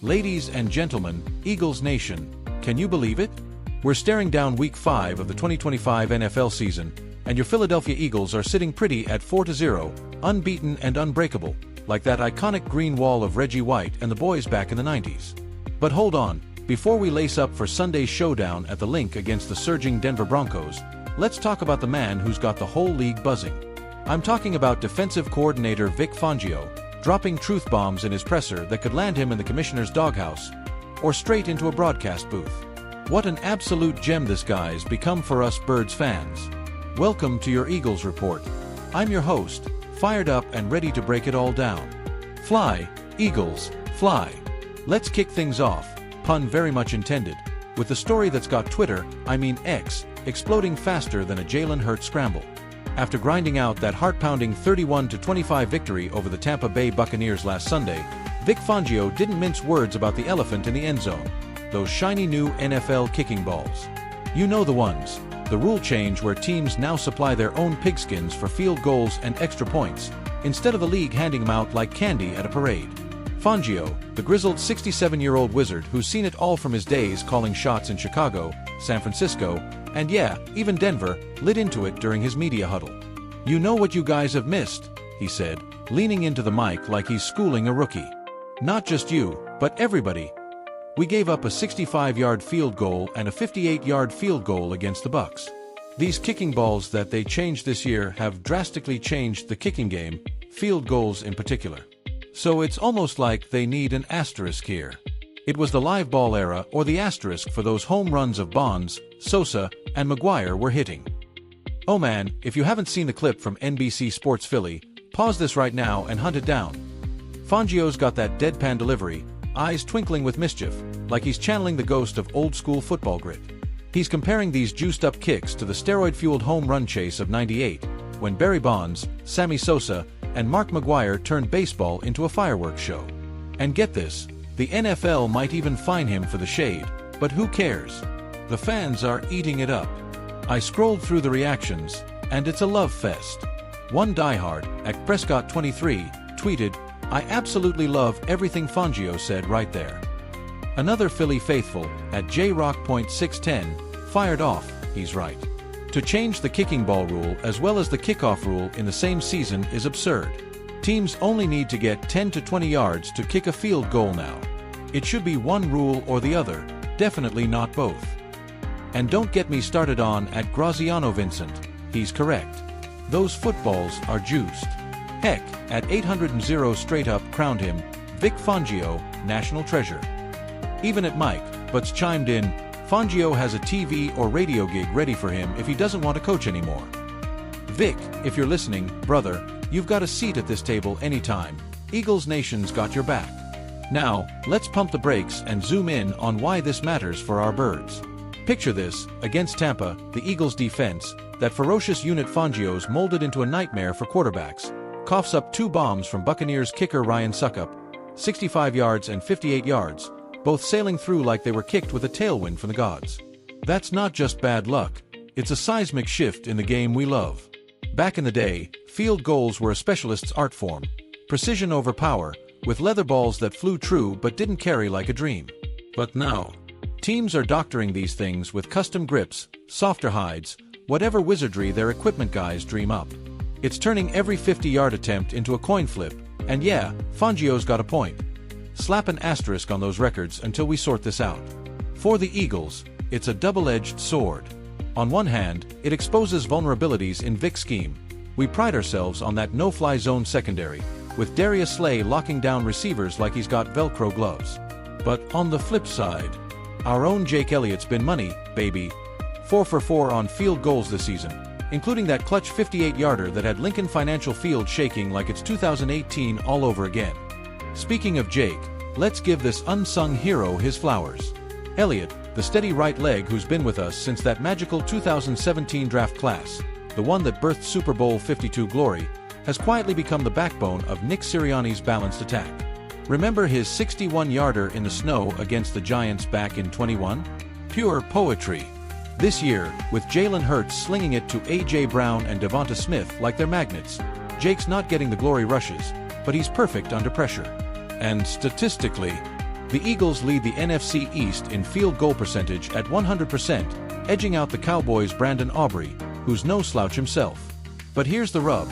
Ladies and gentlemen, Eagles Nation, can you believe it? We're staring down Week 5 of the 2025 NFL season, and your Philadelphia Eagles are sitting pretty at 4-0, unbeaten and unbreakable, like that iconic green wall of Reggie White and the boys back in the 90s. But hold on, before we lace up for Sunday's showdown at the Link against the surging Denver Broncos, let's talk about the man who's got the whole league buzzing. I'm talking about defensive coordinator Vic Fangio, dropping truth bombs in his presser that could land him in the commissioner's doghouse, or straight into a broadcast booth. What an absolute gem this guy's become for us Birds fans. Welcome to your Eagles Report. I'm your host, fired up and ready to break it all down. Fly, Eagles, fly. Let's kick things off, pun very much intended, with the story that's got Twitter, X, exploding faster than a Jalen Hurts scramble. After grinding out that heart-pounding 31-25 victory over the Tampa Bay Buccaneers last Sunday, Vic Fangio didn't mince words about the elephant in the end zone, those shiny new NFL kicking balls. You know the ones, the rule change where teams now supply their own pigskins for field goals and extra points, instead of the league handing them out like candy at a parade. Fangio, the grizzled 67-year-old wizard who's seen it all from his days calling shots in Chicago, San Francisco, and yeah, even Denver, lit into it during his media huddle. "You know what you guys have missed," he said, leaning into the mic like he's schooling a rookie. "Not just you, but everybody. We gave up a 65-yard field goal and a 58-yard field goal against the Bucs. These kicking balls that they changed this year have drastically changed the kicking game, field goals in particular. So it's almost like they need an asterisk here. It was the live ball era or the asterisk for those home runs of Bonds, Sosa, and Maguire were hitting." Oh man, if you haven't seen the clip from NBC Sports Philly, pause this right now and hunt it down. Fangio's got that deadpan delivery, eyes twinkling with mischief, like he's channeling the ghost of old-school football grit. He's comparing these juiced-up kicks to the steroid-fueled home run chase of '98, when Barry Bonds, Sammy Sosa, and Mark Maguire turned baseball into a fireworks show. And get this, the NFL might even fine him for the shade, but who cares? The fans are eating it up. I scrolled through the reactions, and it's a love fest. One diehard, at Prescott23, tweeted, "I absolutely love everything Fangio said right there." Another Philly faithful, at JRock.610, fired off, "He's right. To change the kicking ball rule as well as the kickoff rule in the same season is absurd. Teams only need to get 10 to 20 yards to kick a field goal now. It should be one rule or the other, definitely not both." And don't get me started on at Graziano Vincent, he's correct. Those footballs are juiced. Heck, at 800 straight up crowned him, Vic Fangio, national treasure. Even at Mike, Butts chimed in, Fangio has a TV or radio gig ready for him if he doesn't want to coach anymore. Vic, if you're listening, brother, you've got a seat at this table anytime. Eagles Nation's got your back. Now, let's pump the brakes and zoom in on why this matters for our Birds. Picture this, against Tampa, the Eagles' defense, that ferocious unit Fangio's molded into a nightmare for quarterbacks, coughs up two bombs from Buccaneers kicker Ryan Suckup, 65 yards and 58 yards, both sailing through like they were kicked with a tailwind from the gods. That's not just bad luck, it's a seismic shift in the game we love. Back in the day, field goals were a specialist's art form, precision over power, with leather balls that flew true but didn't carry like a dream. But now, teams are doctoring these things with custom grips, softer hides, whatever wizardry their equipment guys dream up. It's turning every 50-yard attempt into a coin flip, and yeah, Fangio's got a point. Slap an asterisk on those records until we sort this out. For the Eagles, it's a double-edged sword. On one hand, it exposes vulnerabilities in Vic's scheme. We pride ourselves on that no-fly zone secondary, with Darius Slay locking down receivers like he's got Velcro gloves. But on the flip side, our own Jake Elliott's been money, baby. 4 for 4 on field goals this season, including that clutch 58-yarder that had Lincoln Financial Field shaking like it's 2018 all over again. Speaking of Jake, let's give this unsung hero his flowers. Elliott, the steady right leg who's been with us since that magical 2017 draft class, the one that birthed Super Bowl 52 glory, has quietly become the backbone of Nick Sirianni's balanced attack. Remember his 61-yarder in the snow against the Giants back in 21? Pure poetry. This year, with Jalen Hurts slinging it to A.J. Brown and Devonta Smith like they're magnets, Jake's not getting the glory rushes, but he's perfect under pressure. And statistically, The Eagles lead the NFC East in field goal percentage at 100%, edging out the Cowboys' Brandon Aubrey, who's no slouch himself. But here's the rub.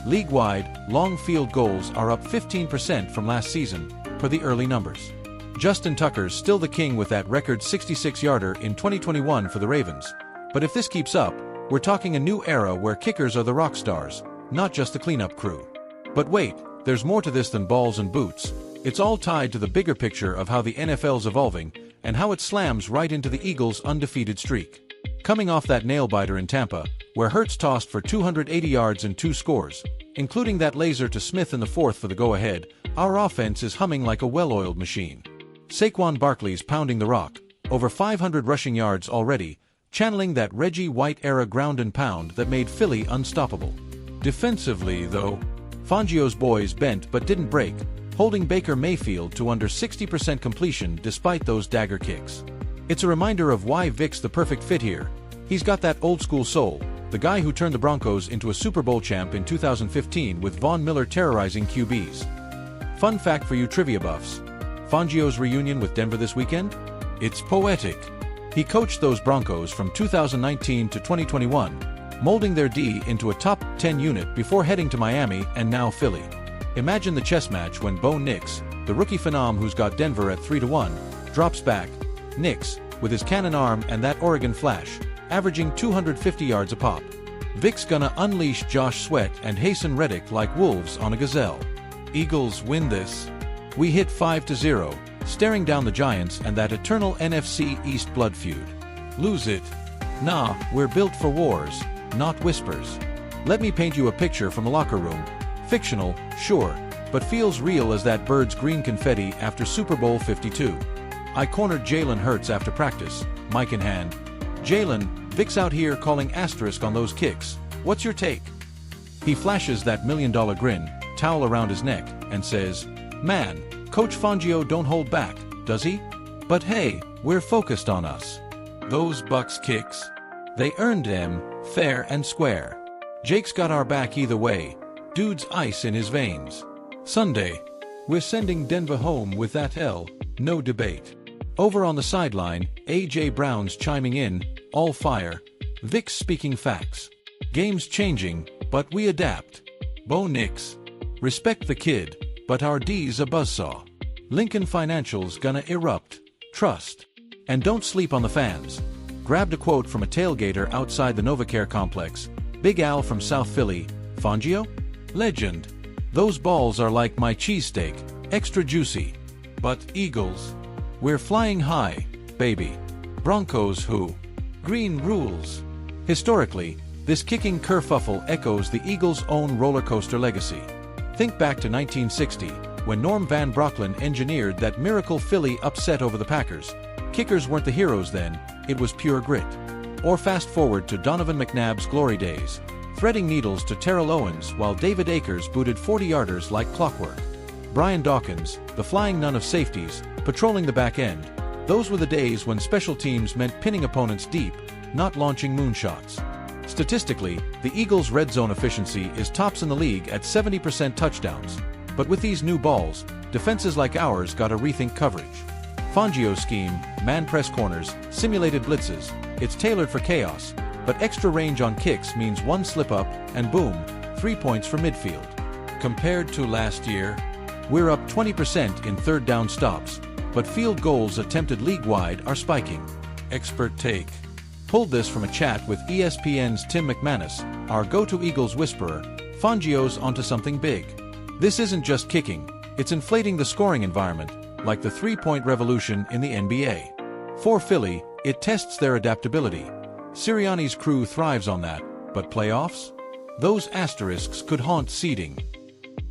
League-wide, long field goals are up 15% from last season, per the early numbers. Justin Tucker's still the king with that record 66-yarder in 2021 for the Ravens. But if this keeps up, we're talking a new era where kickers are the rock stars, not just the cleanup crew. But wait, there's more to this than balls and boots. It's all tied to the bigger picture of how the NFL's evolving and how it slams right into the Eagles' undefeated streak. Coming off that nail-biter in Tampa, where Hurts tossed for 280 yards and 2 scores, including that laser to Smith in the fourth for the go-ahead, our offense is humming like a well-oiled machine. Saquon Barkley's pounding the rock, over 500 rushing yards already, channeling that Reggie White-era ground and pound that made Philly unstoppable. Defensively, though, Fangio's boys bent but didn't break, holding Baker Mayfield to under 60% completion despite those dagger kicks. It's a reminder of why Vic's the perfect fit here. He's got that old-school soul, the guy who turned the Broncos into a Super Bowl champ in 2015 with Von Miller terrorizing QBs. Fun fact for you trivia buffs. Fangio's reunion with Denver this weekend? It's poetic. He coached those Broncos from 2019 to 2021, molding their D into a top 10 unit before heading to Miami and now Philly. Imagine the chess match when Bo Nix, the rookie phenom who's got Denver at 3-1, drops back. Nix, with his cannon arm and that Oregon flash, averaging 250 yards a pop. Vic's gonna unleash Josh Sweat and Hasten Reddick like wolves on a gazelle. Eagles win this. We hit 5-0, staring down the Giants and that eternal NFC East blood feud. Lose it. Nah, we're built for wars, not whispers. Let me paint you a picture from the locker room. Fictional, sure, but feels real as that bird's green confetti after Super Bowl 52. I cornered Jalen Hurts after practice, mic in hand. Jalen, Vic's out here calling asterisk on those kicks. What's your take? He flashes that $1 million grin, towel around his neck, and says, "Man, Coach Fangio don't hold back, does he? But hey, we're focused on us. Those Bucs kicks, they earned them, fair and square. Jake's got our back either way. Dude's ice in his veins." Sunday, we're sending Denver home with that L, no debate. Over on the sideline, A.J. Brown's chiming in, all fire. Vic's speaking facts. Game's changing, but we adapt. Bo Nix, respect the kid, but our D's a buzzsaw. Lincoln Financial's gonna erupt. Trust. And don't sleep on the fans. Grabbed a quote from a tailgater outside the NovaCare complex. Big Al from South Philly. Fangio? Legend. Those balls are like my cheesesteak, extra juicy. But Eagles, we're flying high, baby. Broncos who? Green rules. Historically, this kicking kerfuffle echoes the Eagles' own roller coaster legacy. Think back to 1960, when Norm Van Brocklin engineered that miracle Philly upset over the Packers. Kickers weren't the heroes then, it was pure grit. Or fast forward to Donovan McNabb's glory days, threading needles to Terrell Owens while David Akers booted 40-yarders like clockwork. Brian Dawkins, the flying nun of safeties, patrolling the back end. Those were the days when special teams meant pinning opponents deep, not launching moonshots. Statistically, the Eagles' red zone efficiency is tops in the league at 70% touchdowns. But with these new balls, defenses like ours gotta rethink coverage. Fangio's scheme, man press corners, simulated blitzes, it's tailored for chaos, but extra range on kicks means one slip up, and boom, 3 points for midfield. Compared to last year, we're up 20% in third down stops, but field goals attempted league-wide are spiking. Expert take. Pulled this from a chat with ESPN's Tim McManus, our go-to Eagles whisperer. Fangio's onto something big. This isn't just kicking, it's inflating the scoring environment, like the three-point revolution in the NBA. For Philly, it tests their adaptability. Sirianni's crew thrives on that, but playoffs? Those asterisks could haunt seeding.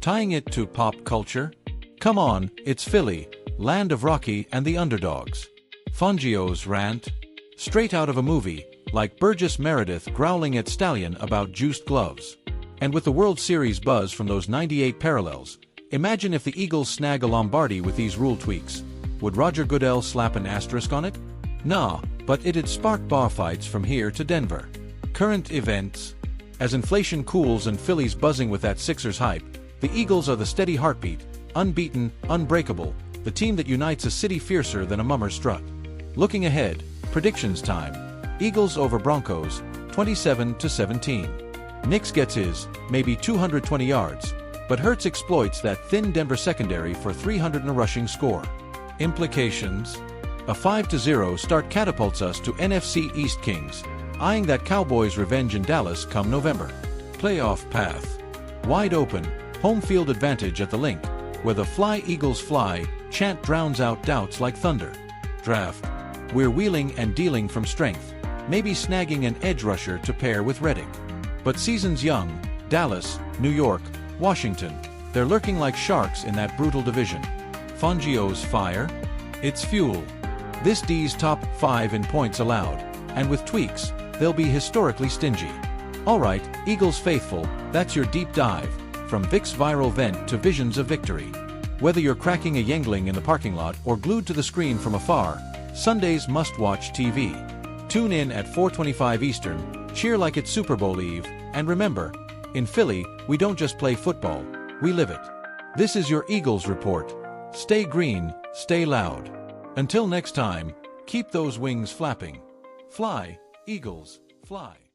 Tying it to pop culture? Come on, it's Philly, land of Rocky and the underdogs. Fangio's rant? Straight out of a movie, like Burgess Meredith growling at Stallion about juiced gloves. And with the World Series buzz from those 98 parallels, imagine if the Eagles snag a Lombardi with these rule tweaks. Would Roger Goodell slap an asterisk on it? Nah, but it'd spark bar fights from here to Denver. Current events. As inflation cools and Philly's buzzing with that Sixers hype, the Eagles are the steady heartbeat, unbeaten, unbreakable, the team that unites a city fiercer than a mummer strut. Looking ahead, predictions time. Eagles over Broncos, 27-17. Nix gets his, maybe 220 yards, but Hurts exploits that thin Denver secondary for 300 and a rushing score. Implications? A 5-0 start catapults us to NFC East Kings, eyeing that Cowboys' revenge in Dallas come November. Playoff path. Wide open, home field advantage at the Link, where the Fly Eagles Fly chant drowns out doubts like thunder. Draft. We're wheeling and dealing from strength, maybe snagging an edge rusher to pair with Reddick. But season's young, Dallas, New York, Washington, they're lurking like sharks in that brutal division. Fangio's fire? It's fuel. This D's top 5 in points allowed, and with tweaks, they'll be historically stingy. Alright, Eagles faithful, that's your deep dive, from Vic's viral vent to visions of victory. Whether you're cracking a Yangling in the parking lot or glued to the screen from afar, Sunday's must-watch TV. Tune in at 4:25 Eastern, cheer like it's Super Bowl Eve, and remember, in Philly, we don't just play football, we live it. This is your Eagles Report. Stay green, stay loud. Until next time, keep those wings flapping. Fly, Eagles, fly.